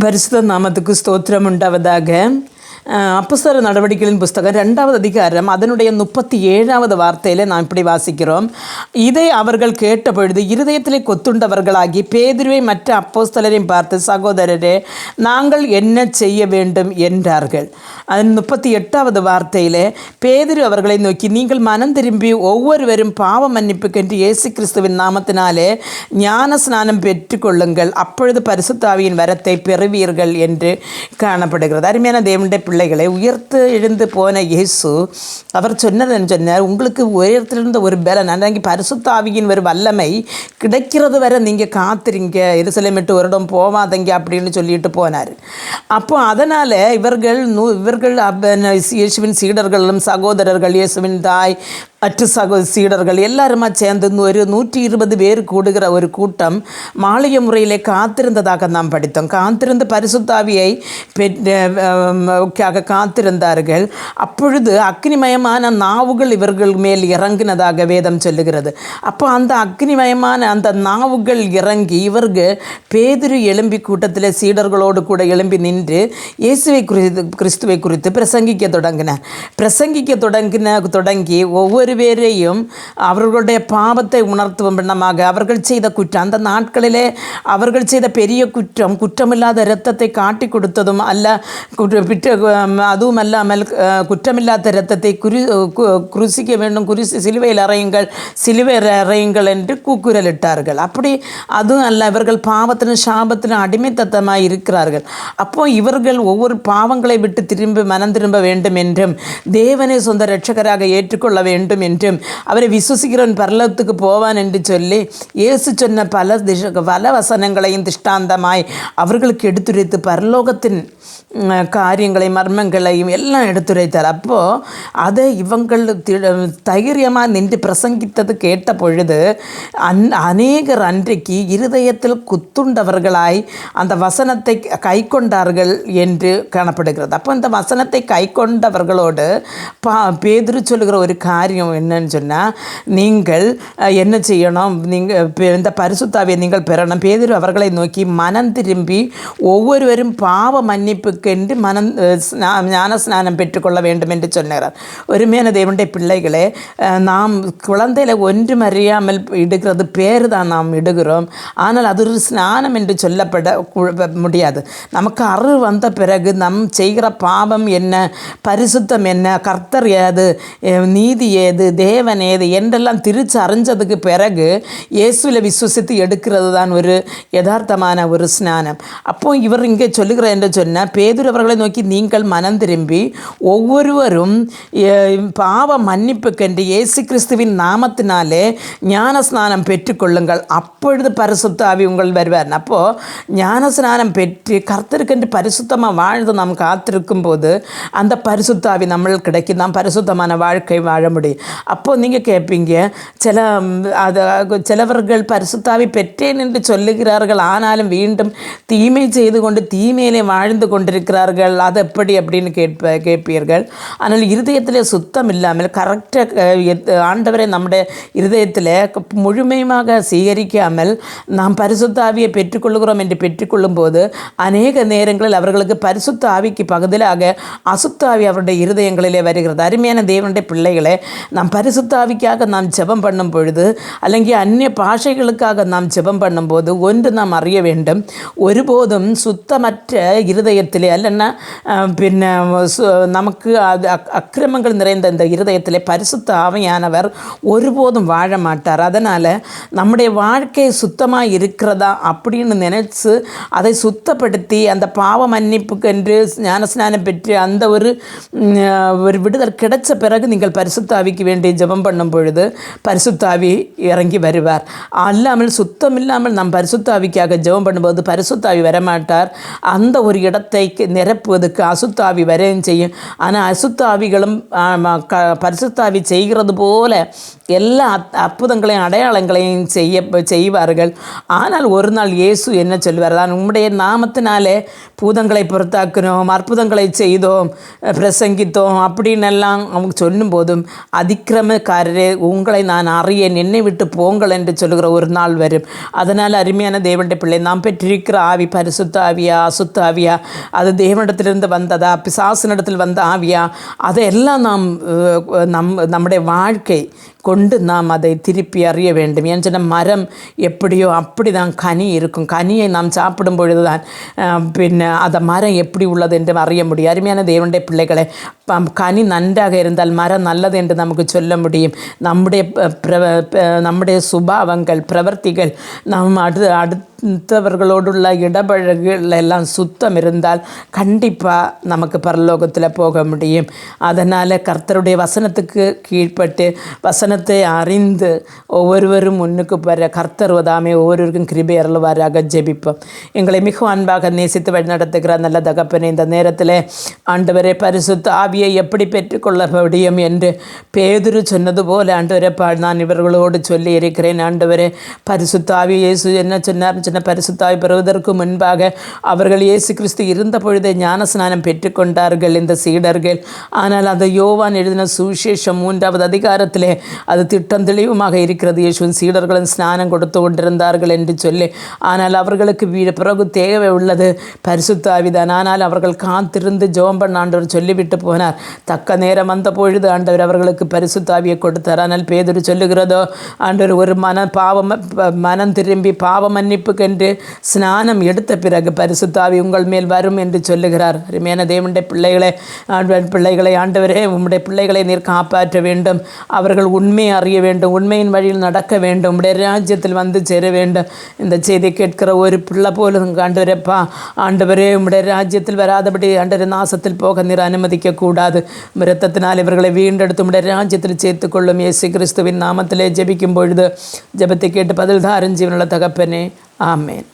പരിശുദ്ധ നാമத்துக்கு ஸ்தோத்திரம் உண்டாவதாக. அப்போஸ்தலர் நடவடிக்கைகளின் புஸ்தகம் 2வது அதிகாரம் அதனுடைய 37வது வார்த்தையில் நாம் இப்படி வாசிக்கிறோம். இதை அவர்கள் கேட்ட பொழுது இருதயத்திலே கொத்துண்டவர்களாகி பேதுருவை மற்ற அப்போஸ்தலரையும் பார்த்து, சகோதரரே, நாங்கள் என்ன செய்ய வேண்டும் என்றார்கள். அதன் 38வது வார்த்தையில் பேதுரு அவர்களை நோக்கி, நீங்கள் மனம் திரும்பி ஒவ்வொருவரும் பாவ மன்னிப்புக்கென்று இயேசு கிறிஸ்துவின் நாமத்தினாலே ஞான ஸ்நானம் பெற்றுக்கொள்ளுங்கள், அப்பொழுது பரிசுத்த ஆவியின் வரத்தை பெறுவீர்கள் என்று காணப்படுகிறது. அருமையான தேவனுடைய பிள்ளைகளை, உயர்த்து எழுந்து போன இயேசு அவர் சொன்னார், உங்களுக்கு உயர்த்திருந்த ஒரு பலன், அன்றைக்கு பரிசுத்த ஆவியின் ஒரு வல்லமை கிடைக்கிறது வரை நீங்கள் காத்திருங்க, எருசலேம் விட்டு ஒரு இடம் போவாதீங்க அப்படின்னு சொல்லிட்டு போனார். அப்போ அதனால் இவர்கள் இயேசுவின் சீடர்களும் சகோதரர்கள், இயேசுவின் தாய், மற்ற சீடர்கள் எல்லாருமா சேர்ந்து ஒரு 120 பேர் கூடுகிற ஒரு கூட்டம் மாளிகை முறையிலே காத்திருந்ததாக நாம் படித்தோம். காத்திருந்து பரிசுத்தாவியை காத்திருந்தார்கள். அப்பொழுது அக்னிமயமான நாவுகள் இவர்கள் மேல் இறங்கினதாக வேதம் சொல்லுகிறது. அப்போ அந்த அக்னிமயமான அந்த நாவுகள் இறங்கி இவர்கள் பேதுரு எழும்பி கூட்டத்தில் சீடர்களோடு கூட எழும்பி நின்று இயேசுவை கிறிஸ்துவை குறித்து பிரசங்கிக்க தொடங்கி ஒவ்வொரு பேரையும் அவர்களுடைய பாவத்தை உணர்த்தும் வண்ணமாக அவர்கள் செய்த குற்றம், அந்த நாட்களிலே அவர்கள் செய்த பெரிய குற்றமில்லாத இரத்தத்தை காட்டி கொடுத்ததும் அல்ல, அதுவும் அல்லாமல் குற்றமில்லாத இரத்தத்தை குருசிக்க வேண்டும், சிலுவையில் அறையுங்கள் என்று கூக்குரலிட்டார்கள். அப்படி அதுவும் அல்ல, இவர்கள் பாவத்திலும் சாபத்திலும் அடிமைத்தத்தமாக இருக்கிறார்கள். அப்போ இவர்கள் ஒவ்வொரு பாவங்களை விட்டு மனம் திரும்ப வேண்டும் என்றும் தேவனை சொந்த இரட்சகராக ஏற்றுக்கொள்ள வேண்டும் என்றும் அவரை விசுவசிக்கிறவன் பரலோகத்துக்கு போவான் என்று சொல்லி இயேசு சொன்ன பல வசனங்களையும் திஷ்டாந்தமாய் அவர்களுக்கு எடுத்துரைத்து பரலோகத்தின் காரியங்களையும் மர்மங்களையும் எல்லாம் எடுத்துரைத்தார். அப்போது அதை இவங்கள் தைரியமாக நின்று பிரசங்கித்தது கேட்ட பொழுது அநேகர் அன்றைக்கு இருதயத்தில் குத்துண்டவர்களாய் அந்த வசனத்தை கை கொண்டார்கள் என்று காணப்படுகிறது. அப்போ இந்த வசனத்தை கை கொண்டவர்களோடு பேதுரு சொல்லுகிற ஒரு காரியம் என்னன்னு சொன்னால், நீங்கள் என்ன செய்யணும், நீங்கள் இந்த பரிசுத்தாவியை நீங்கள் பெறணும். பேதுரு அவர்களை நோக்கி மனம் திரும்பி ஒவ்வொருவரும் பாவ மன்னிப்புக்கென்று ஞான ஸ்நானம் பெற்றுக்கொள்ள வேண்டும் என்று சொன்னார். ஒருமையான தேவனுடைய பிள்ளைகளே, நாம் குழந்தையில ஒன்றும் அறியாமல் இடுகிறது பேர் தான் நாம் இடுகிறோம். ஆனால் அது ஒரு ஸ்நானம் என்று சொல்லப்பட முடியாது. நமக்கு அறிவு வந்த பிறகு நம் செய்கிற பாவம் என்ன, பரிசுத்தம் என்ன, கர்த்தர் ஏது, நீதி ஏது, தேவன் ஏது என்றெல்லாம் திரிச்சு அறிஞ்சதுக்கு பிறகு இயேசுவில் விசுவசித்து எடுக்கிறது தான் ஒரு யதார்த்தமான ஒரு ஸ்நானம். அப்போ இவர் இங்கே சொல்லுகிறார் என்று சொன்னால், பேதுரு அவர்களை நோக்கி நீங்கள் மனம் திரும்பி ஒவ்வொருவரும் பாவ மன்னிப்புக்கென்று இயேசு கிறிஸ்துவின் நாமத்தினாலே ஞான ஸ்நானம் பெற்றுக்கொள்ளுங்கள், அப்பொழுது பரிசுத்த ஆவி உங்கள் வருவார். அப்போது ஞான ஸ்நானம் பெற்று கர்த்தருக்கென்று பரிசுத்தமாக வாழ்ந்து நாம் காத்திருக்கும் போது அந்த பரிசுத்த ஆவி நம்ம கிடைக்கும், நாம் பரிசுத்தமான வாழ்க்கை வாழ முடியும். அப்போது நீங்கள் கேட்பீங்க, சிலவர்கள் பரிசுத்தாவி பெற்றேன் என்று சொல்லுகிறார்கள், ஆனாலும் மீண்டும் தீமை செய்து கொண்டு தீமையிலே வாழ்ந்து கொண்டிருக்கிறார்கள், அது எப்படி அப்படின்னு கேட்பீர்கள். ஆனால் இருதயத்தில் சுத்தம் இல்லாமல் கரெக்டாக ஆண்டவரை நம்முடைய இருதயத்தில் முழுமையாக சீகரிக்காமல் நாம் பரிசுத்தாவியை பெற்றுக்கொள்கிறோம் என்று பெற்றுக்கொள்ளும் போது அநேக நேரங்களில் அவர்களுக்கு பரிசுத்த ஆவிக்கு பதிலாக அசுத்த ஆவி அவருடைய இருதயங்களிலே வருகிறது. அருமையான தேவனுடைய பிள்ளைகளை, நாம் பரிசுத்த ஆவிக்காக நாம் ஜெபம் பண்ணும் பொழுது அல்லது அந்நிய பாஷைகளுக்காக நாம் ஜெபம் பண்ணும்போது ஒன்று நாம் அறிய வேண்டும், ஒருபோதும் சுத்தமற்ற இருதயத்திலே அல்லன்னா நமக்கு அது அக்கிரமங்கள் நிறைந்த இந்த இருதயத்திலே பரிசுத்த ஆவியானவர் ஒருபோதும் வாழ மாட்டார். அதனால் நம்முடைய வாழ்க்கை சுத்தமாக இருக்கிறதா அப்படின்னு நினைச்சு அதை சுத்தப்படுத்தி அந்த பாவ மன்னிப்புக்கென்று ஞானஸ்நானம் பெற்று அந்த ஒரு விடுதல் கிடைச்ச பிறகு நீங்கள் பரிசுத்த ஆவிக்கு வேண்டி ஜெபம் பண்ணும் பொழுது பரிசுத்த ஆவி இறங்கி வருவார். அல்லாமல் சுத்தம் இல்லாமல் நாம் பரிசுத்த ஆவிக்காக ஜெபம் பண்ணும்போது பரிசுத்த ஆவி வரமாட்டார். அந்த ஒரு இடத்தை நிரப்புவதற்கு அசுத்த ஆவி வரையும் செய்யும். ஆனால் அசுத்த ஆவிகளும் பரிசுத்த ஆவி செய்கிறது போல எல்லா அற்புதங்களையும் அடையாளங்களையும் செய்வார்கள். ஆனால் ஒரு நாள் இயேசு என்ன சொல்வார், தான் உம்முடைய நாமத்தினாலே பூதங்களை பொறுத்தாக்கினோம், அற்புதங்களை செய்தோம், பிரசங்கித்தோம் அப்படின்னு எல்லாம் அவங்க சொல்லும் போதும் அதிக்கிரமக்காரரே உங்களை நான் அறியேன், என்னை விட்டு போங்கள் என்று சொல்லுகிற ஒரு நாள் வரும். அதனால் அருமையான தேவனுடைய பிள்ளை, நாம் பெற்றிருக்கிற ஆவி பரிசுத்த ஆவியா அசுத்த ஆவியா, அது தேவனிடத்திலிருந்து வந்ததா பிசாசினிடத்தில் வந்த ஆவியா, அதையெல்லாம் நாம் நம்முடைய வாழ்க்கை கொண்டு நாம் அதை திருப்பி அறிய வேண்டும். ஏன்னு சொன்னால் மரம் எப்படியோ அப்படி தான் கனி இருக்கும். கனியை நாம் சாப்பிடும் பொழுது தான் அந்த மரம் எப்படி உள்ளது என்று அறிய முடியும். அருமையான தேவனுடைய பிள்ளைகளை, கனி நன்றாக இருந்தால் மரம் நல்லது என்று நமக்கு சொல்ல முடியும். நம்முடைய சுபாவங்கள் பிரவர்த்திகள் அடுத்தவர்களோடுள்ள இடபழகுகள் எல்லாம் சுத்தம் இருந்தால் கண்டிப்பாக நமக்கு பரலோகத்தில் போக முடியும். அதனால் கர்த்தருடைய வசனத்துக்கு கீழ்ப்பட்டு வசனத்தை அறிந்து ஒவ்வொருவரும் முன்னுக்கு வர கர்த்தர் உதாமே ஒவ்வொருவருக்கும் கிருபை அருள்வாராக. ஜெபிப்போம். எங்களை மிக அன்பாக நேசித்து வழிநடத்துகிற நல்ல தகப்பனே, இந்த நேரத்தில் ஆண்டவரே பரிசுத்த ஆவியை எப்படி பெற்றுக்கொள்ள முடியும் என்று பேதுரு சொன்னது போல ஆண்டவரே நான் இவர்களோடு சொல்லி இருக்கிறேன். ஆண்டவரே பரிசுத்த ஆவி இயேசு என்ன சொன்னார்? சின்ன பரிசுத்தாவி பெறுவதற்கு முன்பாக அவர்கள் இயேசு கிறிஸ்து இருந்த பொழுதே ஞானஸ்நானம் பெற்றுக்கொண்டார்கள் இந்த சீடர்கள். ஆனால் அந்த யோவான் எழுதின சுவிசேஷம் 3வது அதிகாரத்திலே அது திட்டம் தெளிவுமாக இருக்கிறது. இயேசுவின் சீடர்களும் ஸ்நானம் கொடுத்து கொண்டிருந்தார்கள் என்று சொல்லி, ஆனால் அவர்களுக்கு பிறகு தேவை உள்ளது பரிசுத்த ஆவிதான். ஆனால் அவர்கள் காத்திருந்து ஜெபம் பண்ண ஆண்டவர் சொல்லிவிட்டு போனார். தக்க நேரம் வந்த பொழுது ஆண்டவர் அவர்களுக்கு பரிசுத்த ஆவியை கொடுத்தார். ஆனால் பேதுரு சொல்லுகிறதோ, ஆண்டவர் ஒரு மனம் திரும்பி பாவ மன்னிப்புக்கென்று ஸ்நானம் எடுத்த பிறகு பரிசுத்த ஆவி உங்கள் மேல் வரும் என்று சொல்லுகிறார். அருமையான தேவனுடைய பிள்ளைகளை ஆண்டவரே உம்முடைய பிள்ளைகளை நீர் காப்பாற்ற வேண்டும். அவர்கள் உண்மையை அறிய வேண்டும், உண்மையின் வழியில் நடக்க வேண்டும், உடைய ராஜ்யத்தில் வந்து சேர வேண்டும். இந்த செய்தி கேட்கிற ஒரு பிள்ளை போலும் ஆண்டவரேப்பா, ஆண்டவரே உம்முடைய ராஜ்யத்தில் வராதபடி ஆண்டவரே நாசத்தில் போக நீர் அனுமதிக்கக்கூடாது. இரத்தத்தினால் இவர்களை வீண்டெடுத்து உம்முடைய ராஜ்யத்தில் சேர்த்துக்கொள்ளும். இயேசு கிறிஸ்துவின் நாமத்திலே ஜெபிக்கும் பொழுது ஜெபத்தை கேட்டு பதில் தாரும் ஜீவனுள்ள தகப்பனே, ஆமேன்.